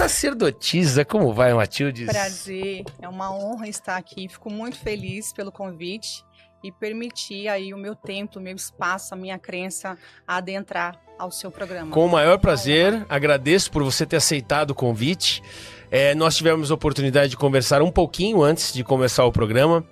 sacerdotisa. Como vai, Matildes? Prazer, é uma honra estar aqui. Fico muito feliz pelo convite e permitir aí o meu templo, o meu espaço, a minha crença adentrar ao seu programa. Com o maior prazer, agradeço por você ter aceitado o convite. Nós tivemos a oportunidade de conversar um pouquinho antes de começar o programa.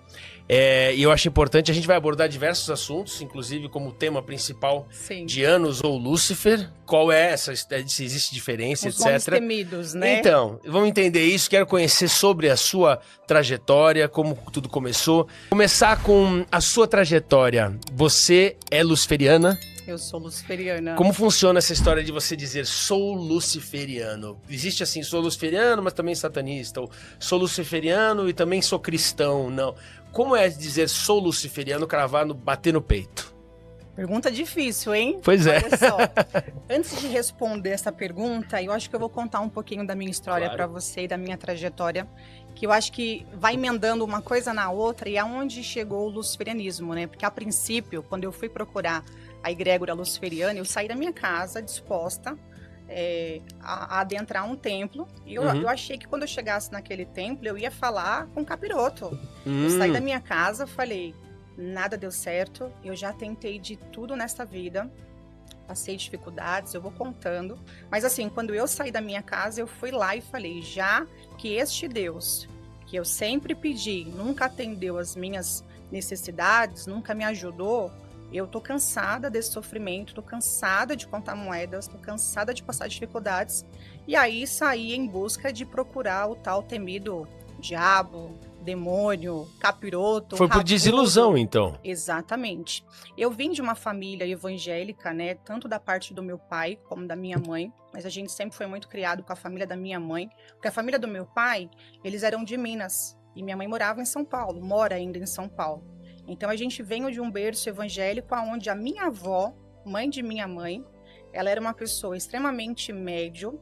E eu acho importante, a gente vai abordar diversos assuntos, inclusive como tema principal, Sim. Dianos ou Lúcifer. Qual é essa, se existe diferença, Os etc. nomes temidos, né? Então, vamos entender isso, quero conhecer sobre a sua trajetória, como tudo começou. Começar com a sua trajetória. Você é luciferiana? Eu sou luciferiana. Como funciona essa história de você dizer sou luciferiano? Existe assim, sou luciferiano, mas também satanista. Ou sou luciferiano e também sou cristão. Não. Como é dizer sou luciferiano, cravar, bater no peito? Pergunta difícil, hein? Pois é. Olha só. Antes de responder essa pergunta, eu acho que eu vou contar um pouquinho da minha história para você e da minha trajetória, que eu acho que vai emendando uma coisa na outra e aonde chegou o luciferianismo, né? Porque a princípio, quando eu fui procurar a egrégora luciferiana, eu saí da minha casa disposta a adentrar um templo. E eu achei que quando eu chegasse naquele templo, eu ia falar com capiroto. Eu saí da minha casa, falei, nada deu certo, eu já tentei de tudo nesta vida, passei dificuldades, eu vou contando. Mas assim, quando eu saí da minha casa, eu fui lá e falei, já que este Deus, que eu sempre pedi, nunca atendeu as minhas necessidades, nunca me ajudou, eu tô cansada desse sofrimento, tô cansada de contar moedas, tô cansada de passar dificuldades. E aí saí em busca de procurar o tal temido diabo, demônio, capiroto. Foi por desilusão, então. Exatamente. Eu vim de uma família evangélica, né? Tanto da parte do meu pai como da minha mãe. Mas a gente sempre foi muito criado com a família da minha mãe. Porque a família do meu pai, eles eram de Minas. E minha mãe morava em São Paulo, mora ainda em São Paulo. Então a gente veio de um berço evangélico onde a minha avó, mãe de minha mãe, ela era uma pessoa extremamente médium,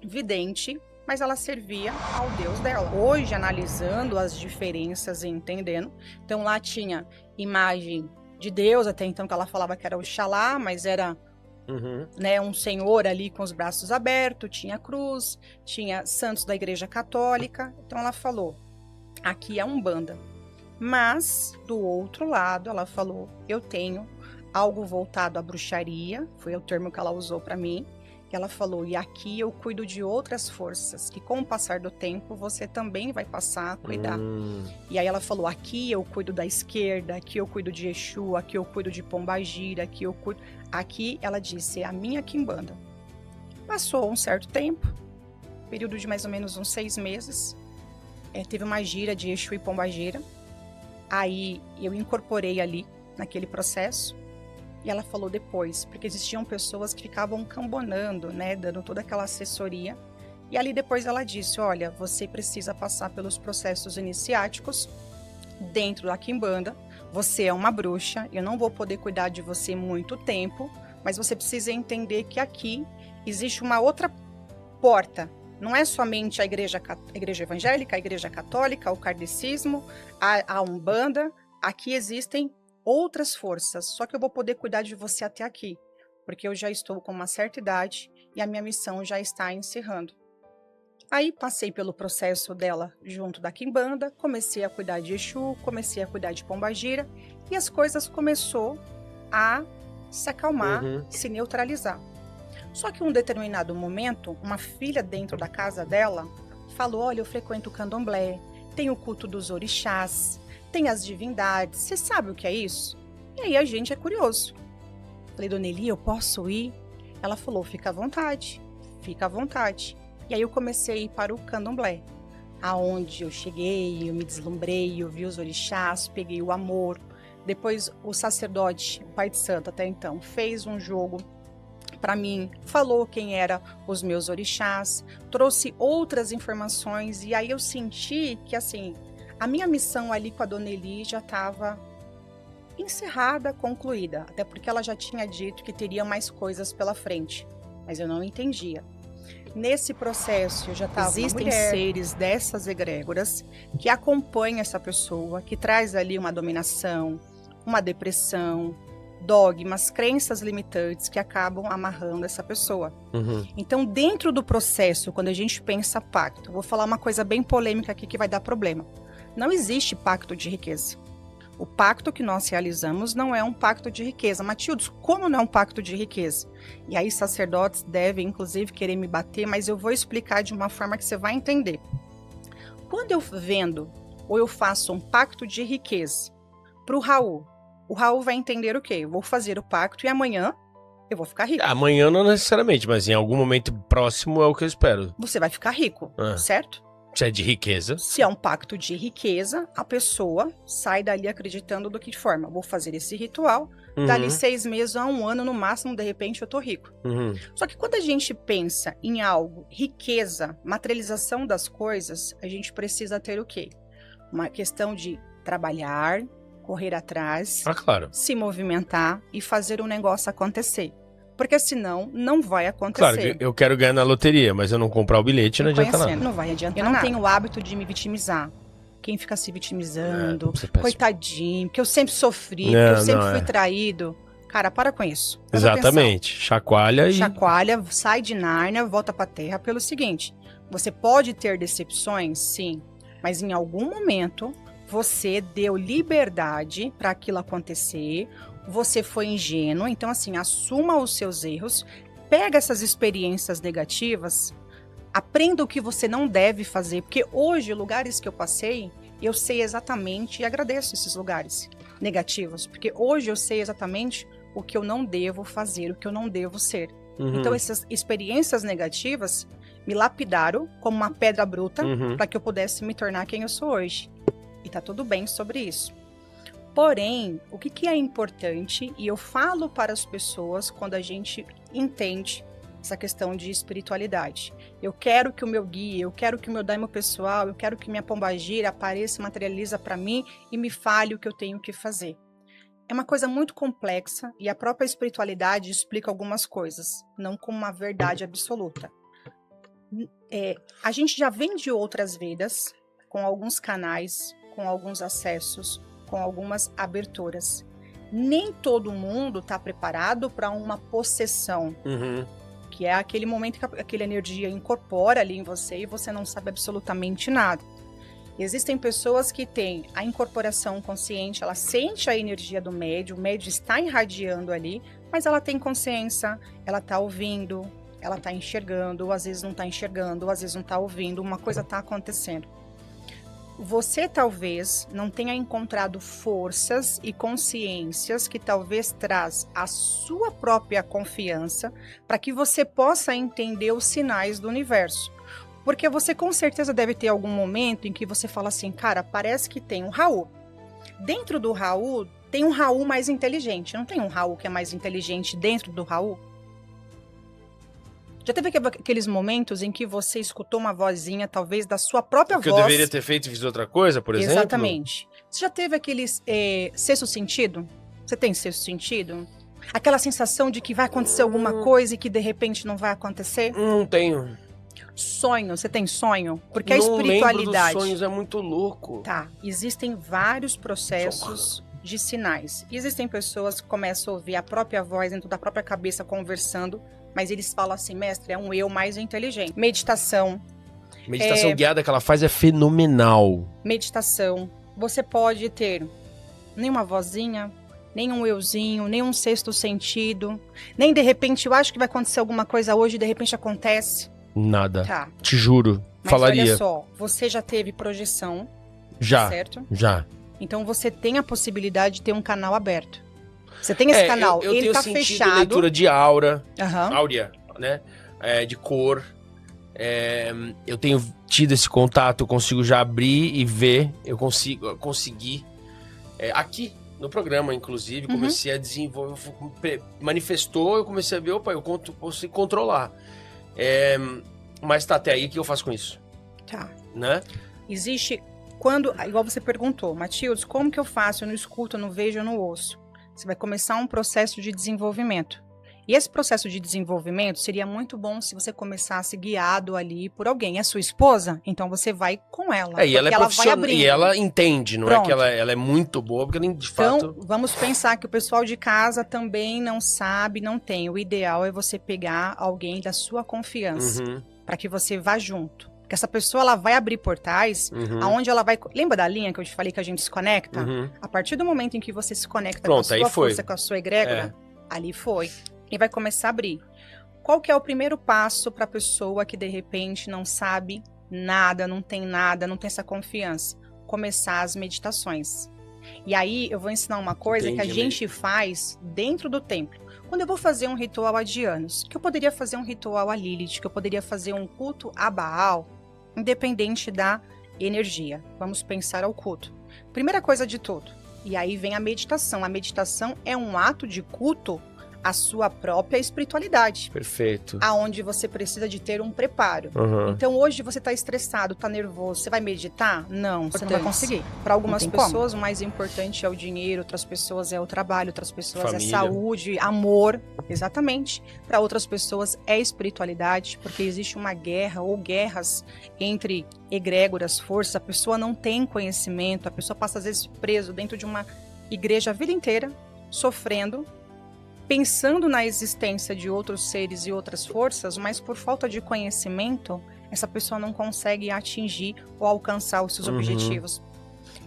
vidente, mas ela servia ao Deus dela. Hoje, analisando as diferenças e entendendo, então lá tinha imagem de Deus, até então que ela falava que era o Xalá, mas era né, um senhor ali com os braços abertos, tinha cruz, tinha santos da Igreja Católica. Então ela falou, aqui é Umbanda. Mas, do outro lado, ela falou, eu tenho algo voltado à bruxaria, foi o termo que ela usou para mim. Ela falou, e aqui eu cuido de outras forças, que com o passar do tempo você também vai passar a cuidar. E aí ela falou, aqui eu cuido da esquerda, aqui eu cuido de Exu, aqui eu cuido de Pombagira, aqui eu cuido... Aqui, ela disse, é a minha quimbanda. Passou um certo tempo, período de mais ou menos uns 6 meses, teve uma gira de Exu e Pombagira. Aí eu incorporei ali, naquele processo, e ela falou depois, porque existiam pessoas que ficavam cambonando, né, dando toda aquela assessoria, e ali depois ela disse, olha, você precisa passar pelos processos iniciáticos dentro da quimbanda, você é uma bruxa, eu não vou poder cuidar de você muito tempo, mas você precisa entender que aqui existe uma outra porta. Não é somente a igreja evangélica, a igreja católica, o kardecismo, a Umbanda. Aqui existem outras forças, só que eu vou poder cuidar de você até aqui, porque eu já estou com uma certa idade e a minha missão já está encerrando. Aí passei pelo processo dela junto da quimbanda, comecei a cuidar de Exu, comecei a cuidar de Pombagira e as coisas começaram a se acalmar, se neutralizar. Só que em um determinado momento, uma filha dentro da casa dela falou, olha, eu frequento o candomblé, tem o culto dos orixás, tem as divindades, você sabe o que é isso? E aí a gente é curioso. Falei, dona Eli, eu posso ir? Ela falou, fica à vontade, fica à vontade. E aí eu comecei a ir para o candomblé, aonde eu cheguei, eu me deslumbrei, eu vi os orixás, peguei o amor. Depois o sacerdote, o pai de santo até então, fez um jogo para mim, falou quem eram os meus orixás, trouxe outras informações e aí eu senti que assim, a minha missão ali com a dona Eli já estava encerrada, concluída, até porque ela já tinha dito que teria mais coisas pela frente, mas eu não entendia. Nesse processo, eu já estava existem seres dessas egrégoras que acompanham essa pessoa, que traz ali uma dominação, uma depressão, dogmas, crenças limitantes que acabam amarrando essa pessoa. Uhum. Então, dentro do processo, quando a gente pensa pacto, vou falar uma coisa bem polêmica aqui que vai dar problema. Não existe pacto de riqueza. O pacto que nós realizamos não é um pacto de riqueza. Matildes, como não é um pacto de riqueza? E aí sacerdotes devem, inclusive, querer me bater, mas eu vou explicar de uma forma que você vai entender. Quando eu vendo ou eu faço um pacto de riqueza para o Raul vai entender o quê? Eu vou fazer o pacto e amanhã eu vou ficar rico. Amanhã não necessariamente, mas em algum momento próximo é o que eu espero. Você vai ficar rico, certo? Se é de riqueza. Se é um pacto de riqueza, a pessoa sai dali acreditando do que forma. Vou fazer esse ritual, dali 6 meses a 1 ano no máximo, de repente eu tô rico. Só que quando a gente pensa em algo, riqueza, materialização das coisas, a gente precisa ter o quê? Uma questão de trabalhar, correr atrás, claro. se movimentar e fazer o negócio acontecer. Porque senão, não vai acontecer. Claro, eu quero ganhar na loteria, mas eu não comprar o bilhete, não adianta nada. Não vai adiantar nada. Eu não tenho o hábito de me vitimizar. Quem fica se vitimizando, coitadinho, que eu sempre sofri, que eu sempre fui traído. Cara, para com isso. Exatamente. Chacoalha e... Chacoalha, sai de Nárnia, volta pra terra pelo seguinte. Você pode ter decepções, sim. Mas em algum momento, você deu liberdade para aquilo acontecer. Você foi ingênuo, então assim, assuma os seus erros, pega essas experiências negativas, aprenda o que você não deve fazer, porque hoje, lugares que eu passei, eu sei exatamente e agradeço esses lugares negativos, porque hoje eu sei exatamente o que eu não devo fazer, o que eu não devo ser. Então essas experiências negativas me lapidaram como uma pedra bruta para que eu pudesse me tornar quem eu sou hoje. E tá tudo bem sobre isso. Porém, o que é importante, e eu falo para as pessoas quando a gente entende essa questão de espiritualidade. Eu quero que o meu guia, eu quero que o meu daimo pessoal, eu quero que minha pombagira apareça, materializa para mim e me fale o que eu tenho que fazer. É uma coisa muito complexa e a própria espiritualidade explica algumas coisas, não como uma verdade absoluta. A gente já vem de outras vidas, com alguns canais, com alguns acessos, com algumas aberturas. Nem todo mundo está preparado para uma possessão, que é aquele momento que aquela energia incorpora ali em você e você não sabe absolutamente nada. Existem pessoas que têm a incorporação consciente, ela sente a energia do médium, o médium está irradiando ali, mas ela tem consciência, ela está ouvindo, ela está enxergando, ou às vezes não está enxergando, ou às vezes não está ouvindo, uma coisa está acontecendo. Você talvez não tenha encontrado forças e consciências que talvez traz a sua própria confiança para que você possa entender os sinais do universo. Porque você com certeza deve ter algum momento em que você fala assim, cara, parece que tem um Raul. Dentro do Raul, tem um Raul mais inteligente. Não tem um Raul que é mais inteligente dentro do Raul? Já teve aqueles momentos em que você escutou uma vozinha, talvez, da sua própria voz? Que eu deveria ter feito e fiz outra coisa, por exemplo? Exatamente. Você já teve aqueles sexto sentido? Você tem sexto sentido? Aquela sensação de que vai acontecer alguma coisa e que de repente não vai acontecer? Não tenho. Sonho, você tem sonho? Porque a espiritualidade... Não lembro dos sonhos, é muito louco. Tá, existem vários processos de sinais. E existem pessoas que começam a ouvir a própria voz dentro da própria cabeça conversando, mas eles falam assim, mestre, é um eu mais inteligente. Meditação. Meditação guiada que ela faz é fenomenal. Meditação. Você pode ter nenhuma vozinha, nem um euzinho, nem um sexto sentido, nem de repente eu acho que vai acontecer alguma coisa hoje e de repente acontece. Nada. Tá. Te juro. Mas falaria. Olha só, você já teve projeção? Já. Certo? Já. Então você tem a possibilidade de ter um canal aberto. Você tem esse canal, eu ele tá tenho fechado. Leitura de aura, áurea, né? De cor. Eu tenho tido esse contato, eu consigo já abrir e ver. Eu consegui. Aqui no programa, inclusive, comecei a desenvolver. Manifestou, eu comecei a ver, opa, eu consigo controlar. Mas tá até aí, o que eu faço com isso? Tá. Né? Existe, igual você perguntou, Matildes, como que eu faço? Eu não escuto, eu não vejo, eu não ouço. Você vai começar um processo de desenvolvimento. E esse processo de desenvolvimento seria muito bom se você começasse guiado ali por alguém. É sua esposa? Então você vai com ela. E ela é vai profissional, abrindo. e ela entende, não Pronto. é que ela é muito boa, porque de Então, fato... vamos pensar que o pessoal de casa também não sabe, não tem. O ideal é você pegar alguém da sua confiança, Uhum, para que você vá junto. Porque essa pessoa, ela vai abrir portais, uhum, aonde ela vai... Lembra da linha que eu te falei que a gente se conecta? uhum. A partir do momento em que você se conecta Pronto, com a aí sua foi. força, com a sua egrégora, ali foi. E vai começar a abrir. Qual que é o primeiro passo para a pessoa que, de repente, não sabe nada, não tem essa confiança? Começar as meditações. E aí, eu vou ensinar uma coisa que a gente faz dentro do templo. Quando eu vou fazer um ritual a Dianos, que eu poderia fazer um ritual a Lilith, que eu poderia fazer um culto a Baal, independente da energia. Vamos pensar ao culto. Primeira coisa de tudo. E aí vem a meditação. A meditação é um ato de culto à sua própria espiritualidade. Perfeito. Aonde você precisa de ter um preparo. Uhum. Então hoje você está estressado, está nervoso, você vai meditar? Não, você não vai conseguir. Para algumas pessoas o mais importante é o dinheiro, outras pessoas é o trabalho, outras pessoas é saúde, amor. Exatamente. Para outras pessoas é espiritualidade, porque existe uma guerra ou guerras entre egrégoras, forças. A pessoa não tem conhecimento, a pessoa passa às vezes preso dentro de uma igreja a vida inteira, sofrendo, pensando na existência de outros seres e outras forças, mas por falta de conhecimento, essa pessoa não consegue atingir ou alcançar os seus objetivos.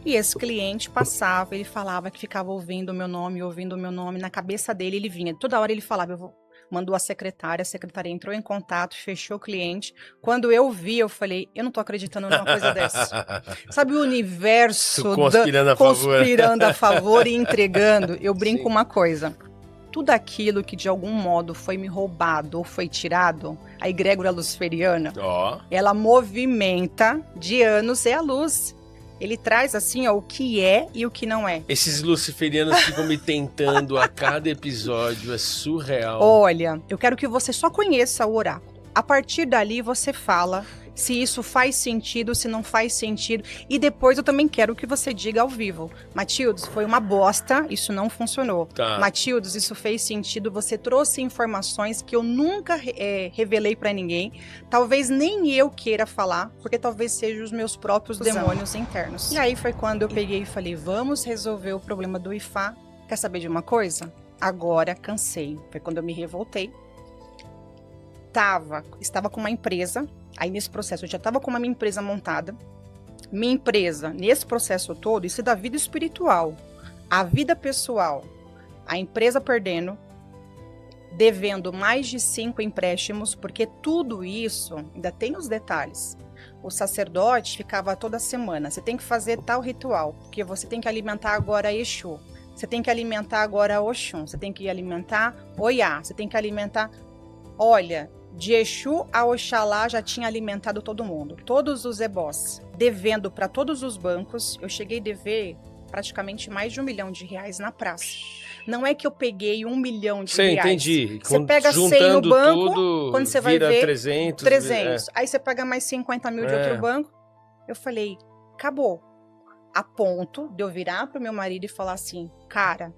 E esse cliente passava, ele falava que ficava ouvindo o meu nome, na cabeça dele ele vinha, toda hora ele falava, mandou a secretária entrou em contato, fechou o cliente. Quando eu vi, eu falei, eu não tô acreditando numa coisa dessa. Sabe o universo conspirando a favor e entregando? Eu brinco uma coisa. Tudo aquilo que de algum modo foi me roubado ou foi tirado, a egrégora luciferiana, ela movimenta de anos é a luz. Ele traz assim ó, o que é e o que não é. Esses luciferianos ficam me tentando a cada episódio, é surreal. Olha, eu quero que você só conheça o oráculo. A partir dali você fala se isso faz sentido, se não faz sentido. E depois eu também quero que você diga ao vivo. Matildes, foi uma bosta, isso não funcionou. Tá. Matildes, isso fez sentido, você trouxe informações que eu nunca revelei pra ninguém. Talvez nem eu queira falar, porque talvez sejam os meus próprios demônios internos. E aí foi quando eu peguei e falei, vamos resolver o problema do Ifá. Quer saber de uma coisa? Agora cansei. Foi quando eu me revoltei. Estava com uma empresa. Aí nesse processo eu já estava com uma minha empresa montada. Minha empresa, nesse processo todo, isso é da vida espiritual. A vida pessoal, a empresa perdendo, devendo mais de 5 empréstimos, porque tudo isso, ainda tem os detalhes. O sacerdote ficava toda semana, você tem que fazer tal ritual, porque você tem que alimentar agora Exu, você tem que alimentar agora Oxum, você tem que alimentar Oiá, você tem que alimentar... Olha... De Exu a Oxalá já tinha alimentado todo mundo. Todos os ebós. Devendo para todos os bancos. Eu cheguei a dever praticamente mais de R$1 milhão na praça. Não é que eu peguei R$1 milhão. Entendi. Você pega 100 no banco, tudo, quando você vai ver... 300. Aí você pega mais 50 mil de outro banco. Eu falei, acabou. A ponto de eu virar pro meu marido e falar assim, cara,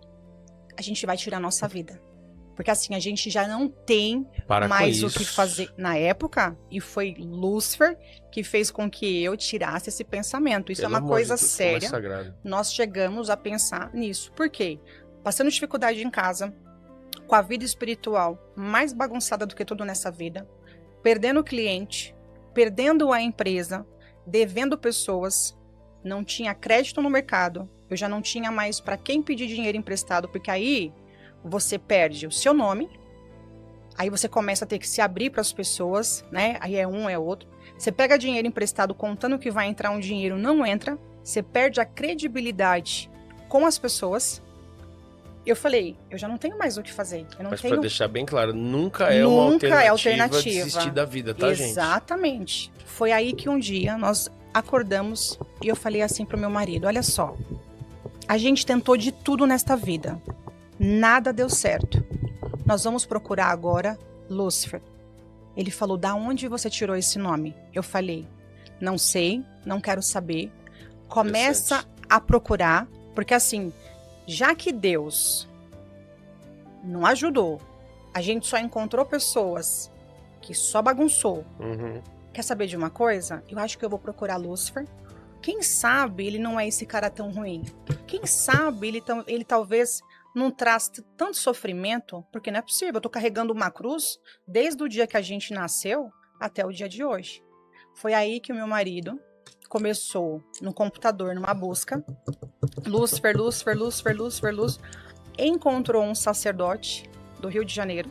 a gente vai tirar a nossa vida. Porque assim, a gente já não tem mais o que fazer na época. E foi Lúcifer que fez com que eu tirasse esse pensamento. Isso é uma coisa séria. Nós chegamos a pensar nisso. Por quê? Passando dificuldade em casa, com a vida espiritual mais bagunçada do que tudo nessa vida, perdendo o cliente, perdendo a empresa, devendo pessoas, não tinha crédito no mercado, eu já não tinha mais para quem pedir dinheiro emprestado, porque aí... Você perde o seu nome, aí você começa a ter que se abrir para as pessoas, né? Aí é um, é outro. Você pega dinheiro emprestado contando que vai entrar um dinheiro, não entra. Você perde a credibilidade com as pessoas. Eu falei, eu já não tenho mais o que fazer. Mas para deixar bem claro, nunca é uma alternativa desistir da vida, tá, gente? Exatamente. Foi aí que um dia nós acordamos e eu falei assim pro meu marido, olha só, a gente tentou de tudo nesta vida. Nada deu certo. Nós vamos procurar agora Lúcifer. Ele falou, da onde você tirou esse nome? Eu falei, não sei, não quero saber. Começa a procurar, porque assim, já que Deus não ajudou, A gente só encontrou pessoas que só bagunçou. Uhum. Quer saber de uma coisa? Eu acho que eu vou procurar Lúcifer. Quem sabe ele não é esse cara tão ruim? Quem sabe ele talvez não traz tanto sofrimento? Porque não é possível. Eu tô carregando uma cruz desde o dia que a gente nasceu até o dia de hoje. Foi aí que o meu marido começou no computador, numa busca. Lúcifer, Lúcifer, Lúcifer, Lúcifer, Lúcifer. Encontrou um sacerdote do Rio de Janeiro.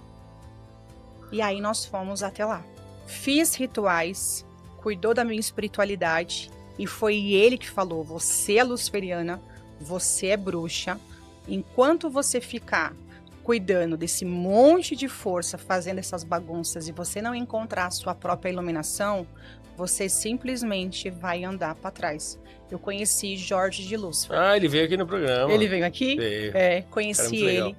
E aí nós fomos até lá. Fiz rituais, cuidou da minha espiritualidade. E foi ele que falou, você é luciferiana, você é bruxa. Enquanto você ficar cuidando desse monte de força, fazendo essas bagunças, e você não encontrar a sua própria iluminação, você simplesmente vai andar para trás. Eu conheci Jorge de Lúcifer. Ah, ele veio aqui no programa. Ele veio aqui? Veio. Conheci Cara, muito ele. legal.